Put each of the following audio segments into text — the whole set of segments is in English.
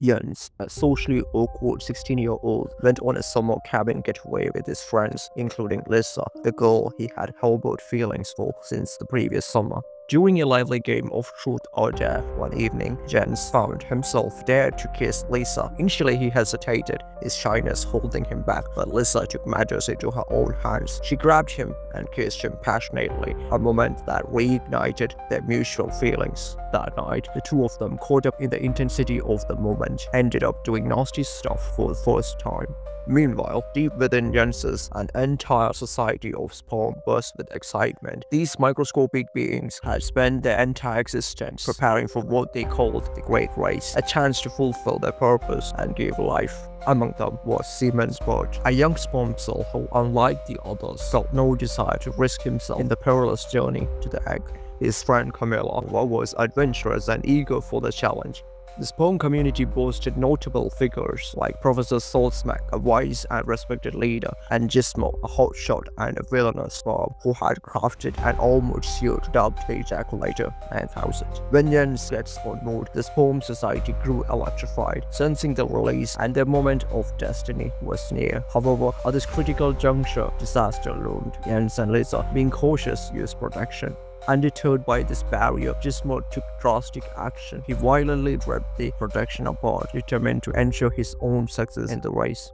Jens, a socially awkward 16-year-old, went on a summer cabin getaway with his friends, including Lisa, the girl he had harbored feelings for since the previous summer. During a lively game of truth or dare one evening, Jens found himself dared to kiss Lisa. Initially, he hesitated, his shyness holding him back, but Lisa took matters into her own hands. She grabbed him and kissed him passionately, a moment that reignited their mutual feelings. That night, the two of them, caught up in the intensity of the moment, ended up doing nasty stuff for the first time. Meanwhile, deep within Jens's, an entire society of sperm burst with excitement. These microscopic beings had spent their entire existence preparing for what they called the Great Race, a chance to fulfill their purpose and give life. Among them was Siemens Bird, a young sperm cell who, unlike the others, felt no desire to risk himself in the perilous journey to the egg. His friend Camilla was adventurous and eager for the challenge. The sperm community boasted notable figures like Professor Saltsmack, a wise and respected leader, and Gizmo, a hotshot and a villainous sperm who had crafted an almost sealed dubbed the ejaculator 9000. When Jens gets on board, the sperm society grew electrified, sensing the release and their moment of destiny was near. However, at this critical juncture, disaster loomed. Jens and Lisa, being cautious, used protection. Undeterred by this barrier, Gizmo took drastic action. He violently ripped the protection apart, determined to ensure his own success in the race.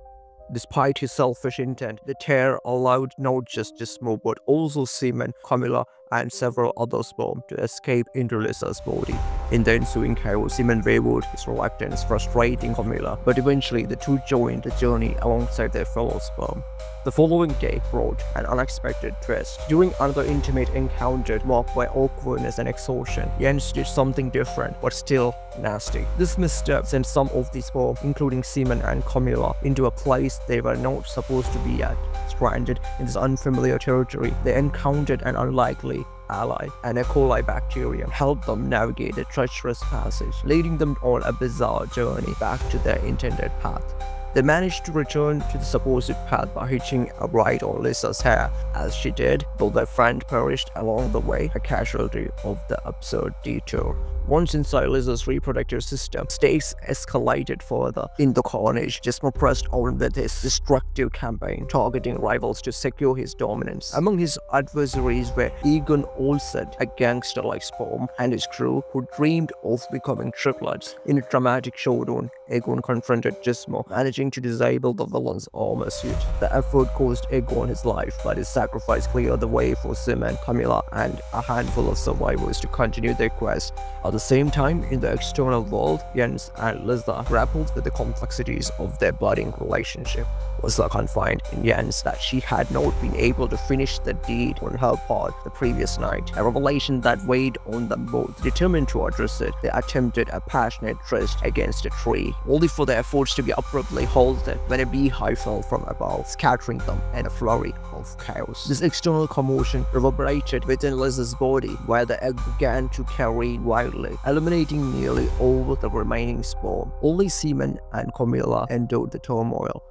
Despite his selfish intent, the tear allowed not just Gizmo but also Seaman, Camilla, and several other sperm to escape into Lisa's body. In the ensuing chaos, Seaman wavered his reluctance, frustrating Camilla, but eventually the two joined the journey alongside their fellow sperm. The following day brought an unexpected twist. During another intimate encounter marked by awkwardness and exhaustion, Jens did something different but still nasty. This misstep sent some of the sperm, including Seaman and Camilla, into a place they were not supposed to be at. Stranded in this unfamiliar territory, they encountered an unlikely ally, an E. coli bacterium, helped them navigate the treacherous passage, leading them on a bizarre journey back to their intended path. They managed to return to the supposed path by hitching a ride on Lisa's hair. As she did, though their friend perished along the way, a casualty of the absurd detour. Once inside Lisa's reproductive system, stakes escalated further. In the carnage, Gizmo pressed on with his destructive campaign, targeting rivals to secure his dominance. Among his adversaries were Egon Olsen, a gangster-like sperm, and his crew, who dreamed of becoming triplets. In a dramatic showdown, Egon confronted Gizmo, managing to disable the villain's armor suit. The effort cost Egon his life, but his sacrifice cleared the way for Seaman, Camilla, and a handful of survivors to continue their quest. At the same time, in the external world, Jens and Lisa grappled with the complexities of their budding relationship. Lisa confided in Jens that she had not been able to finish the deed on her part the previous night, a revelation that weighed on them both. Determined to address it, they attempted a passionate tryst against a tree, only for their efforts to be abruptly halted when a beehive fell from above, scattering them in a flurry of chaos. This external commotion reverberated within Lisa's body, where the egg began to careen wildly, eliminating nearly all the remaining sperm. Only Seaman and Camilla endured the turmoil.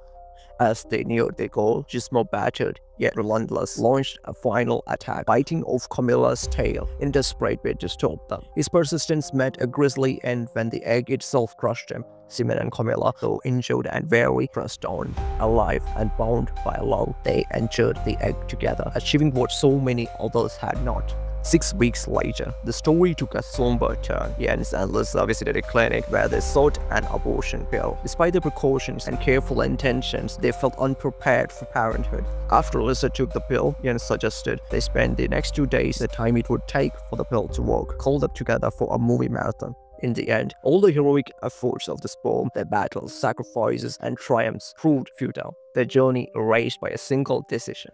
As they neared their goal, Gizmo, battered yet relentless, launched a final attack, biting off Camilla's tail in a desperate bid to stop them. His persistence met a grisly end when the egg itself crushed him. Seaman and Camilla, though injured and weary, pressed on. Alive and bound by love, they entered the egg together, achieving what so many others had not. 6 weeks later, the story took a somber turn. Jens and Lisa visited a clinic where they sought an abortion pill. Despite the precautions and careful intentions, they felt unprepared for parenthood. After Lisa took the pill, Jens suggested they spend the next 2 days, the time it would take for the pill to work, called up together for a movie marathon. In the end, all the heroic efforts of the sperm, their battles, sacrifices, and triumphs proved futile, their journey erased by a single decision.